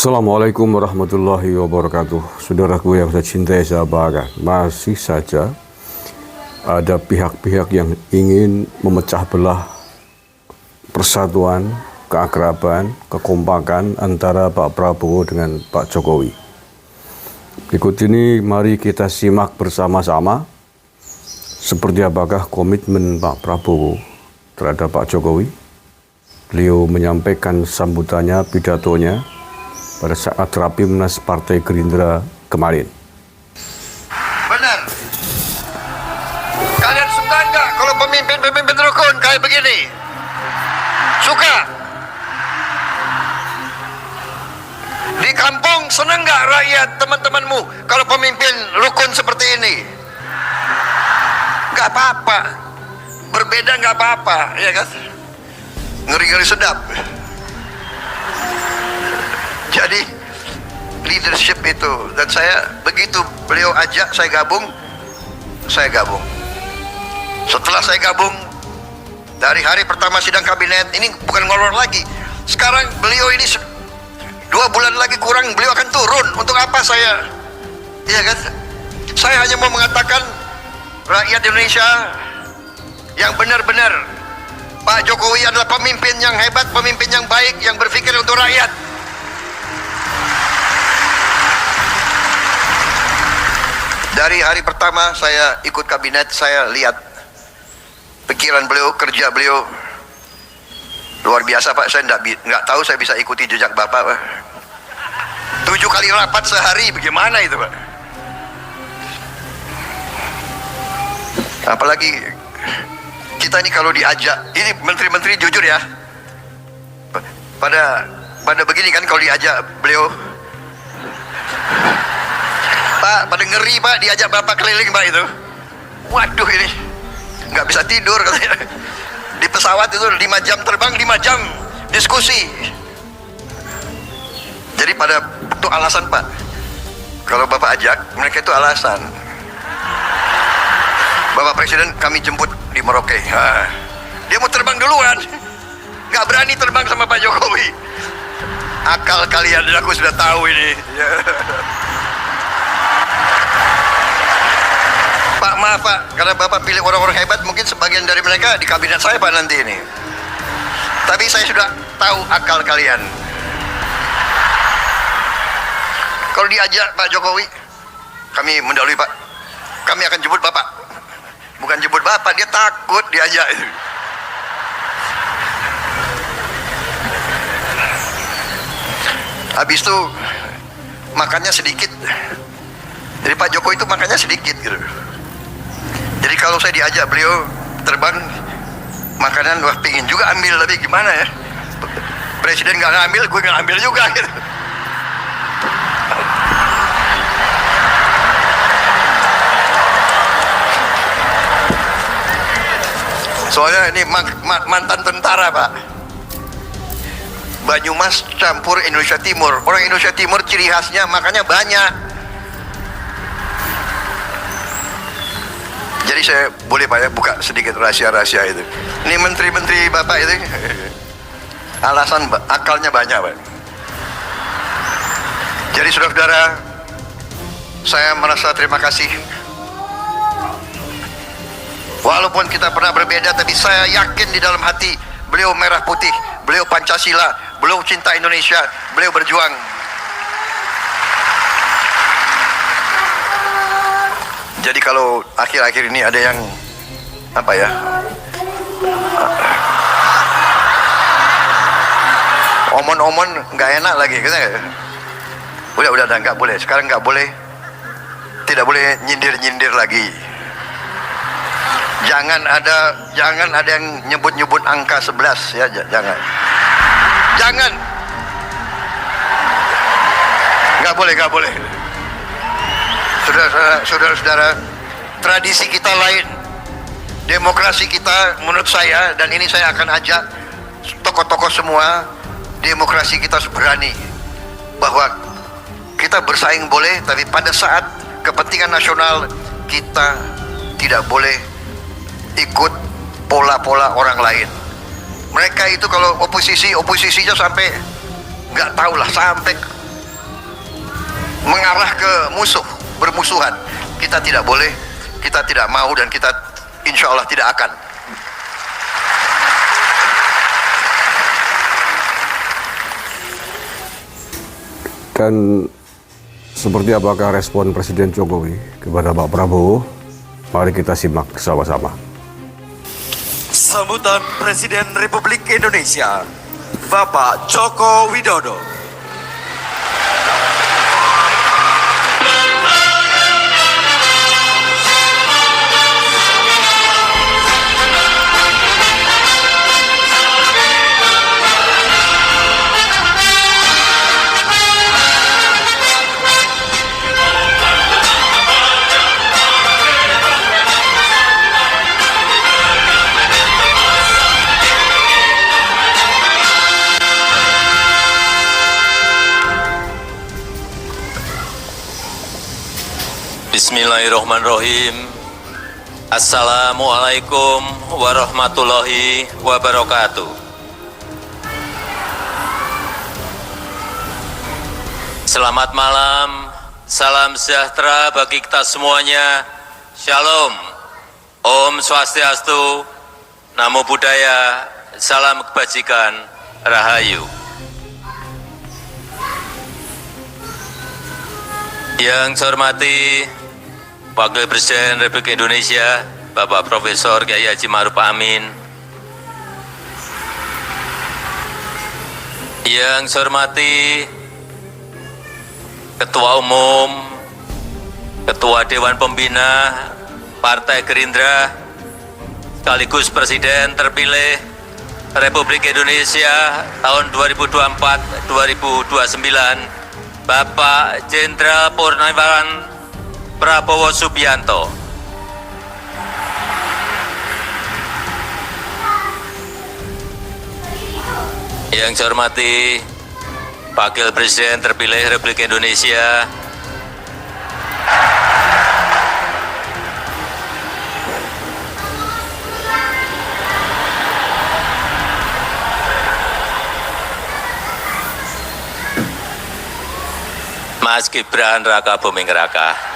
Assalamualaikum warahmatullahi wabarakatuh. Saudaraku yang saya cintai sahabat, masih saja ada pihak-pihak yang ingin memecah belah persatuan, keakraban, kekompakan antara Pak Prabowo dengan Pak Jokowi. Berikut ini mari kita simak bersama-sama seperti apakah komitmen Pak Prabowo terhadap Pak Jokowi. Beliau menyampaikan sambutannya, pidatonya pada saat Rapimnas Partai Gerindra kemarin. Benar. Kalian suka nggak kalau pemimpin rukun kayak begini? Suka? Di kampung senang nggak rakyat teman-temanmu kalau pemimpin rukun seperti ini? Nggak apa-apa. Berbeda nggak apa-apa, ya kan? Ngeri-ngeri sedap. Jadi leadership itu, dan saya begitu beliau ajak saya gabung. Setelah saya gabung, dari hari pertama sidang kabinet, ini bukan ngolor lagi. Sekarang beliau ini 2 bulan lagi kurang, beliau akan turun. Untuk apa saya? Iya kan? Saya hanya mau mengatakan rakyat Indonesia yang benar-benar Pak Jokowi adalah pemimpin yang hebat, pemimpin yang baik, yang berpikir untuk rakyat. Dari hari pertama saya ikut kabinet, saya lihat pikiran beliau, kerja beliau luar biasa Pak. Saya nggak tahu saya bisa ikuti jejak Bapak Pak. 7 kali rapat sehari, bagaimana itu Pak? Apalagi kita ini kalau diajak, ini menteri-menteri jujur ya, pada begini kan kalau diajak beliau, Pak, pada ngeri Pak, diajak Bapak keliling Pak itu. Waduh, ini nggak bisa tidur katanya. Di pesawat itu 5 jam terbang, 5 jam diskusi. Jadi pada itu alasan Pak, kalau Bapak ajak, mereka itu alasan. Bapak Presiden kami jemput di Merauke. Dia mau terbang duluan, nggak berani terbang sama Pak Jokowi. Akal kalian, aku sudah tahu ini. Pak, maaf Pak, karena Bapak pilih orang-orang hebat, mungkin sebagian dari mereka di kabinet saya Pak nanti ini. Tapi saya sudah tahu akal kalian. Kalau diajak Pak Jokowi, kami mendahului Pak, kami akan jemput Bapak. Bukan jemput Bapak, dia takut diajak. Habis itu makannya sedikit. Jadi Pak Jokowi itu makannya sedikit gitu. Jadi kalau saya diajak beliau terbang, makanan wah pingin juga ambil, tapi gimana ya? Presiden nggak ngambil, gue nggak ambil juga gitu. Soalnya ini mantan tentara Pak. Banyumas campur Indonesia Timur. Orang Indonesia Timur ciri khasnya makannya banyak. Jadi saya boleh Pak ya buka sedikit rahasia-rahasia itu. Ini menteri-menteri Bapak itu alasan akalnya banyak Pak. Jadi saudara-saudara, saya merasa terima kasih. Walaupun kita pernah berbeda, tapi saya yakin di dalam hati beliau merah putih, beliau Pancasila, beliau cinta Indonesia, beliau berjuang. Jadi kalau akhir-akhir ini ada yang apa ya, omon-omon nggak enak lagi, udah nggak boleh. Sekarang nggak boleh, tidak boleh nyindir-nyindir lagi. Jangan ada yang nyebut-nyebut angka 11 ya, jangan. Nggak boleh. Saudara-saudara, tradisi kita lain, demokrasi kita menurut saya, dan ini saya akan ajak tokoh-tokoh semua, demokrasi kita berani bahwa kita bersaing boleh, tapi pada saat kepentingan nasional kita tidak boleh ikut pola-pola orang lain. Mereka itu kalau oposisinya sampai nggak tahu lah, sampai mengarah ke musuh, bermusuhan. Kita tidak boleh, kita tidak mau, dan kita insya Allah tidak akan. Dan seperti apakah respon Presiden Jokowi kepada Pak Prabowo? Mari kita simak bersama-sama. Sambutan Presiden Republik Indonesia, Bapak Joko Widodo. Bismillahirrahmanirrahim. Assalamualaikum warahmatullahi wabarakatuh. Selamat malam, salam sejahtera bagi kita semuanya. Shalom, Om Swastiastu, Namo Buddhaya, salam kebajikan, Rahayu. Yang saya hormati Wakil Presiden Republik Indonesia, Bapak Profesor Kiai Haji Ma'ruf Amin. Yang saya hormati Ketua Umum, Ketua Dewan Pembina Partai Gerindra, sekaligus Presiden terpilih Republik Indonesia tahun 2024-2029, Bapak Jenderal Purnawirawan Prabowo Subianto. Yang saya hormati Wakil Presiden terpilih Republik Indonesia, Mas Gibran Raka Buming Raka.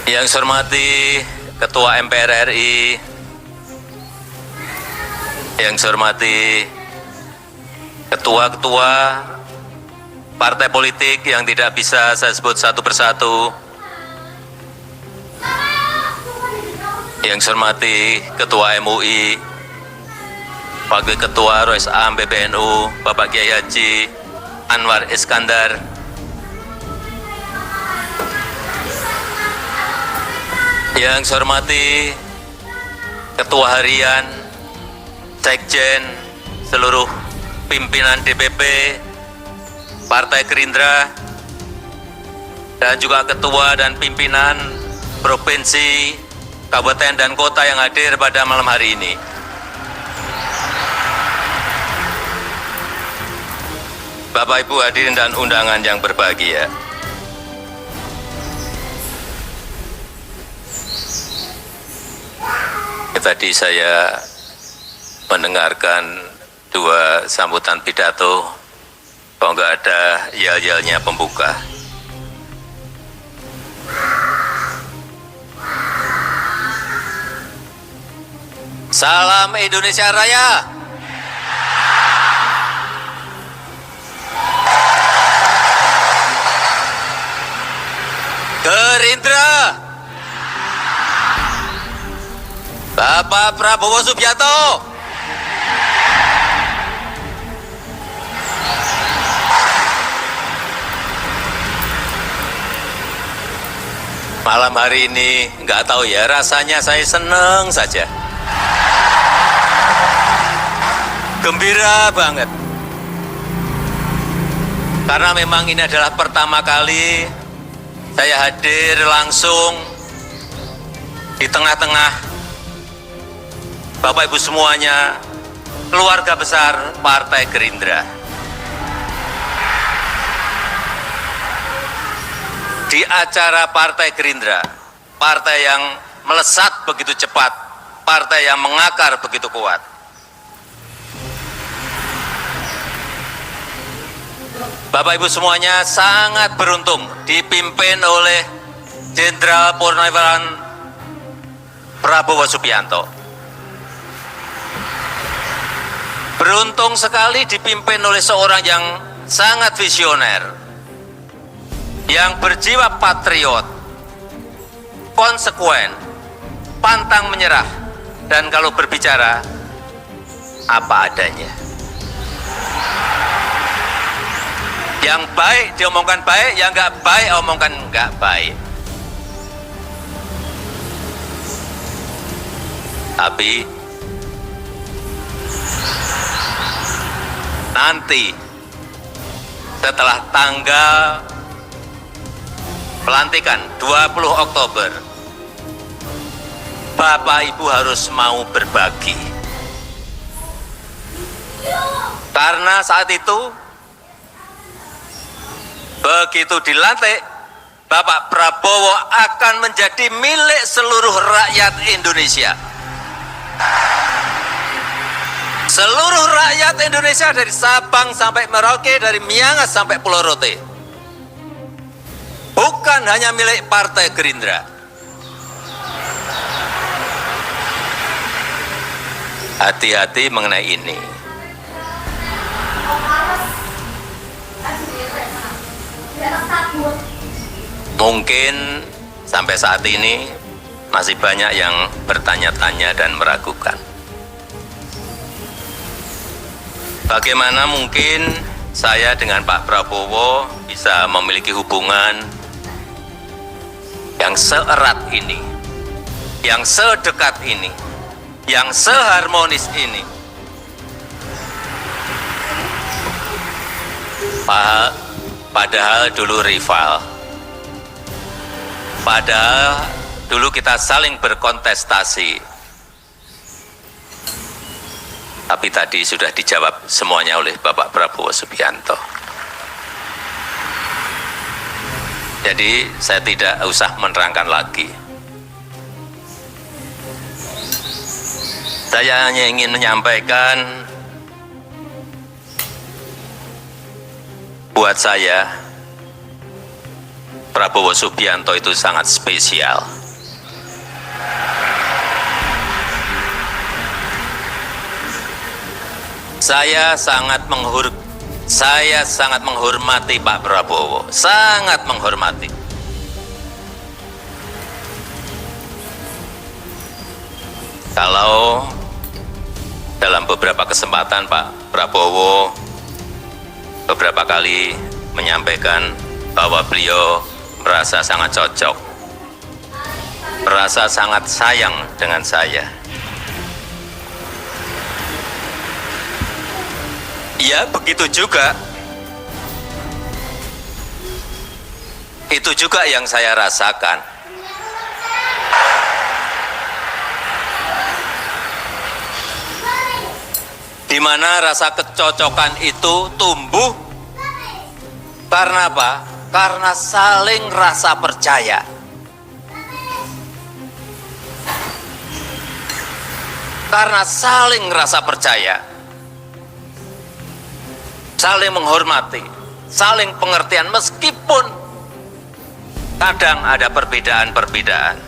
Yang saya hormati Ketua MPR RI, yang saya hormati ketua-ketua partai politik yang tidak bisa saya sebut satu persatu, yang saya hormati Ketua MUI, Wakil Ketua Rois Am PBNU, Bapak Kiai Haji Anwar Iskandar, yang saya hormati Ketua Harian, Sekjen, seluruh pimpinan DPP Partai Gerindra, dan juga Ketua dan pimpinan Provinsi, Kabupaten, dan Kota yang hadir pada malam hari ini. Bapak Ibu hadirin dan undangan yang berbahagia. Tadi saya mendengarkan dua sambutan pidato, kalau nggak ada yel-yelnya pembuka. Salam Indonesia Raya. Gerindra, Bapak Prabowo Subianto. Malam hari ini nggak tahu ya, rasanya saya seneng saja, gembira banget, karena memang ini adalah pertama kali saya hadir langsung di tengah-tengah Bapak Ibu semuanya, keluarga besar Partai Gerindra. Di acara Partai Gerindra, partai yang melesat begitu cepat, partai yang mengakar begitu kuat. Bapak Ibu semuanya sangat beruntung dipimpin oleh Jenderal Purnawirawan Prabowo Subianto. Beruntung sekali dipimpin oleh seorang yang sangat visioner, yang berjiwa patriot, konsekuen, pantang menyerah, dan kalau berbicara apa adanya. Yang baik diomongkan baik, yang nggak baik omongkan nggak baik. Tapi nanti setelah tanggal pelantikan 20 Oktober, Bapak Ibu harus mau berbagi. Karena saat itu begitu dilantik, Bapak Prabowo akan menjadi milik seluruh rakyat Indonesia. Seluruh rakyat Indonesia dari Sabang sampai Merauke, dari Miangas sampai Pulau Rote. Bukan hanya milik Partai Gerindra. Hati-hati mengenai ini. Mungkin sampai saat ini masih banyak yang bertanya-tanya dan meragukan. Bagaimana mungkin saya dengan Pak Prabowo bisa memiliki hubungan yang seerat ini, yang sedekat ini, yang seharmonis ini? Padahal dulu rival, padahal dulu kita saling berkontestasi. Tapi tadi sudah dijawab semuanya oleh Bapak Prabowo Subianto. Jadi saya tidak usah menerangkan lagi. Saya hanya ingin menyampaikan, buat saya Prabowo Subianto itu sangat spesial. Saya sangat menghormati Pak Prabowo, sangat menghormati. Kalau dalam beberapa kesempatan Pak Prabowo beberapa kali menyampaikan bahwa beliau merasa sangat cocok, merasa sangat sayang dengan saya. Ya, begitu juga. Itu juga yang saya rasakan. Di mana rasa kecocokan itu tumbuh karena apa? Karena saling rasa percaya. Karena saling rasa percaya. Saling menghormati, saling pengertian meskipun kadang ada perbedaan-perbedaan.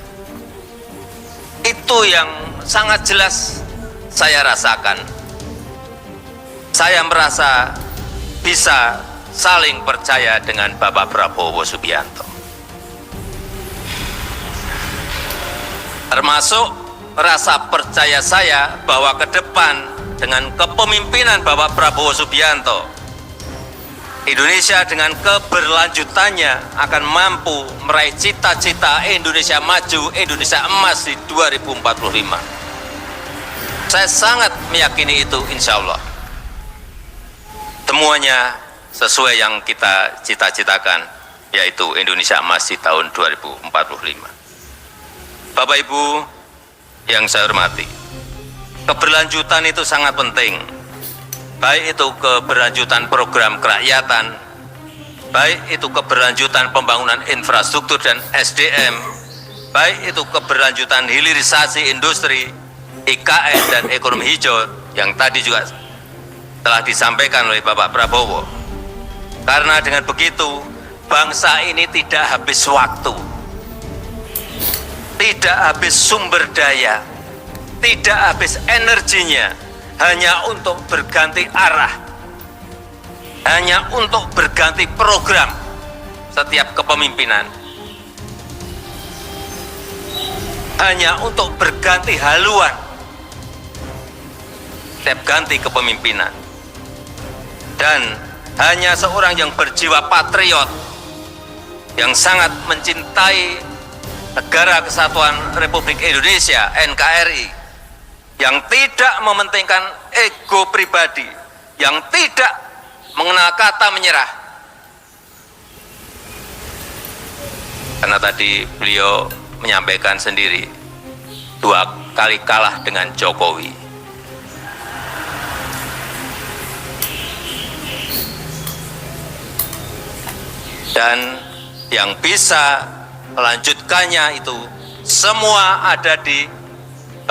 Itu yang sangat jelas saya rasakan. Saya merasa bisa saling percaya dengan Bapak Prabowo Subianto. Termasuk rasa percaya saya bahwa ke depan dengan kepemimpinan Bapak Prabowo Subianto, Indonesia dengan keberlanjutannya akan mampu meraih cita-cita Indonesia maju, Indonesia emas di 2045. Saya sangat meyakini itu, insya Allah. Semuanya sesuai yang kita cita-citakan, yaitu Indonesia emas di tahun 2045. Bapak Ibu yang saya hormati, keberlanjutan itu sangat penting. Baik itu keberlanjutan program kerakyatan, baik itu keberlanjutan pembangunan infrastruktur dan SDM, baik itu keberlanjutan hilirisasi industri, IKN dan ekonomi hijau yang tadi juga telah disampaikan oleh Bapak Prabowo. Karena dengan begitu, bangsa ini tidak habis waktu, tidak habis sumber daya, tidak habis energinya hanya untuk berganti arah, hanya untuk berganti program setiap kepemimpinan, hanya untuk berganti haluan setiap ganti kepemimpinan. Dan hanya seorang yang berjiwa patriot, yang sangat mencintai Negara Kesatuan Republik Indonesia (NKRI), yang tidak mementingkan ego pribadi, yang tidak mengenal kata menyerah. Karena tadi beliau menyampaikan sendiri, 2 kali kalah dengan Jokowi. Dan yang bisa melanjutkannya itu semua ada di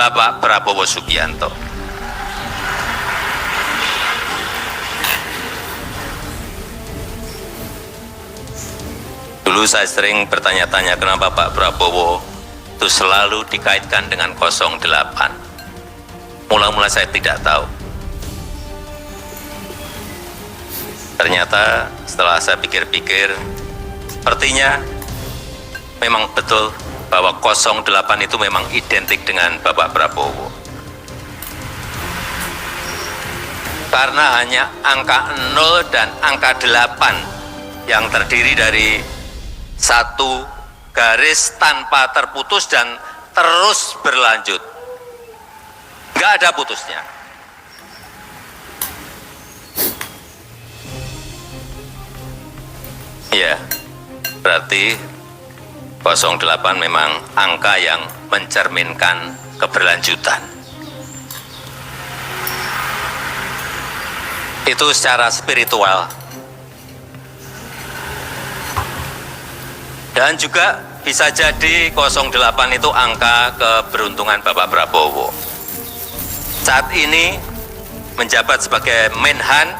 Bapak Prabowo Subianto. Dulu saya sering bertanya-tanya kenapa Pak Prabowo itu selalu dikaitkan dengan 08. Mula-mula saya tidak tahu. Ternyata setelah saya pikir-pikir, sepertinya memang betul bahwa 08 itu memang identik dengan Bapak Prabowo. Karena hanya angka 0 dan angka 8 yang terdiri dari satu garis tanpa terputus dan terus berlanjut. Nggak ada putusnya. Ya, berarti 08 memang angka yang mencerminkan keberlanjutan. Itu secara spiritual. Dan juga bisa jadi 08 itu angka keberuntungan Bapak Prabowo. Saat ini menjabat sebagai Menhan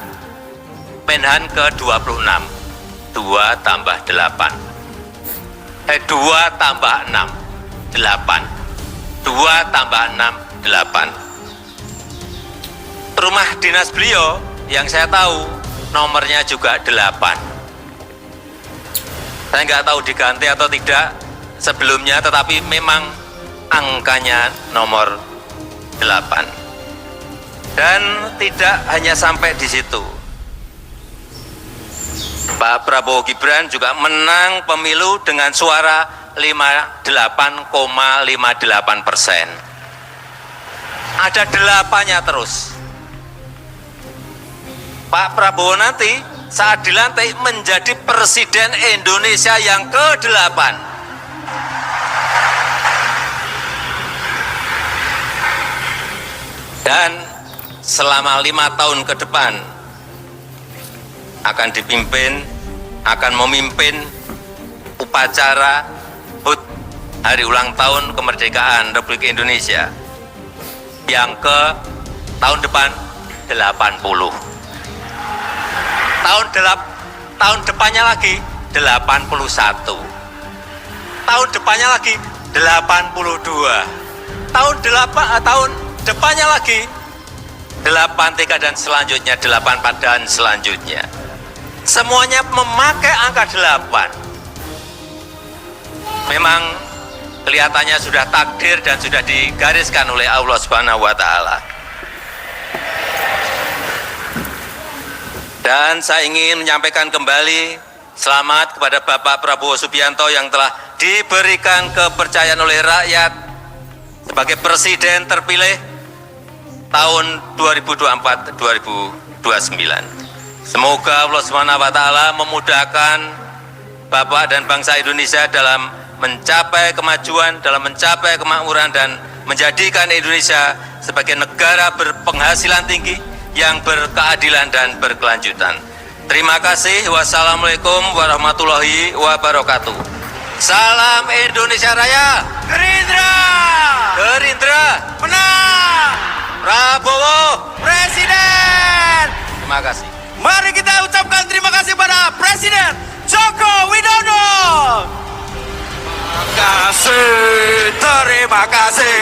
ke-26. 2 tambah 8. 2 tambah 6, 8. 2 tambah 6, 8. Rumah dinas beliau yang saya tahu nomornya juga 8. Saya nggak tahu diganti atau tidak sebelumnya, tetapi memang angkanya nomor 8. Dan tidak hanya sampai di situ. Pak Prabowo Gibran juga menang pemilu dengan suara 58,58%. Ada 8-nya terus. Pak Prabowo nanti saat dilantik menjadi Presiden Indonesia yang ke-8. Dan selama 5 tahun ke depan akan memimpin upacara HUT Hari Ulang Tahun Kemerdekaan Republik Indonesia yang ke tahun depan 80. Tahun depannya lagi 81. Tahun depannya lagi 82. Tahun depannya lagi 83 dan selanjutnya 84 dan selanjutnya. Semuanya memakai angka 8. Memang kelihatannya sudah takdir dan sudah digariskan oleh Allah Subhanahu wa taala. Dan saya ingin menyampaikan kembali selamat kepada Bapak Prabowo Subianto yang telah diberikan kepercayaan oleh rakyat sebagai presiden terpilih tahun 2024-2029. Semoga Allah Subhanahu wa taala memudahkan Bapak dan bangsa Indonesia dalam mencapai kemajuan, dalam mencapai kemakmuran dan menjadikan Indonesia sebagai negara berpenghasilan tinggi yang berkeadilan dan berkelanjutan. Terima kasih. Wassalamualaikum warahmatullahi wabarakatuh. Salam Indonesia Raya. Gerindra Menang. menang, Prabowo Presiden. Terima kasih. Mari kita ucapkan terima kasih pada Presiden Joko Widodo. Terima kasih, terima kasih.